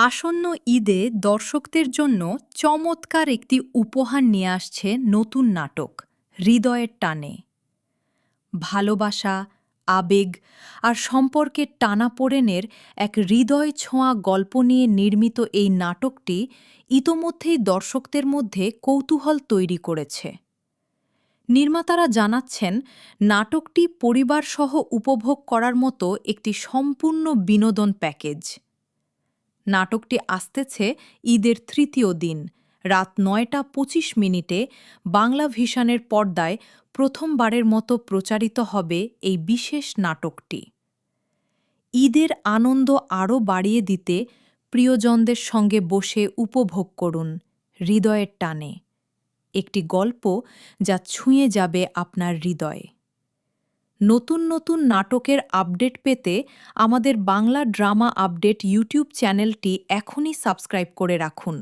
আসন্ন ঈদে দর্শকদের জন্য চমৎকার একটি উপহার নিয়ে আসছে নতুন নাটক হৃদয়ের টানে। ভালোবাসা, আবেগ আর সম্পর্কের টানাপোড়েনের এক হৃদয় ছোঁয়া গল্প নিয়ে নির্মিত এই নাটকটি ইতোমধ্যেই দর্শকদের মধ্যে কৌতূহল তৈরি করেছে। নির্মাতারা জানাচ্ছেন, নাটকটি পরিবারসহ উপভোগ করার মতো একটি সম্পূর্ণ বিনোদন প্যাকেজ। নাটকটি আসতেছে ঈদের তৃতীয় দিন রাত ৯টা ২৫ মিনিটে বাংলা ভিশনের পর্দায় প্রথমবারের মতো প্রচারিত হবে এই বিশেষ নাটকটি। ঈদের আনন্দ আরও বাড়িয়ে দিতে প্রিয়জনদের সঙ্গে বসে উপভোগ করুন হৃদয়ের টানে, একটি গল্প যা ছুঁয়ে যাবে আপনার হৃদয়। নতুন নতুন নাটকের আপডেট পেতে আমাদের বাংলা ড্রামা আপডেট ইউটিউব চ্যানেলটি এখনই সাবস্ক্রাইব করে রাখুন।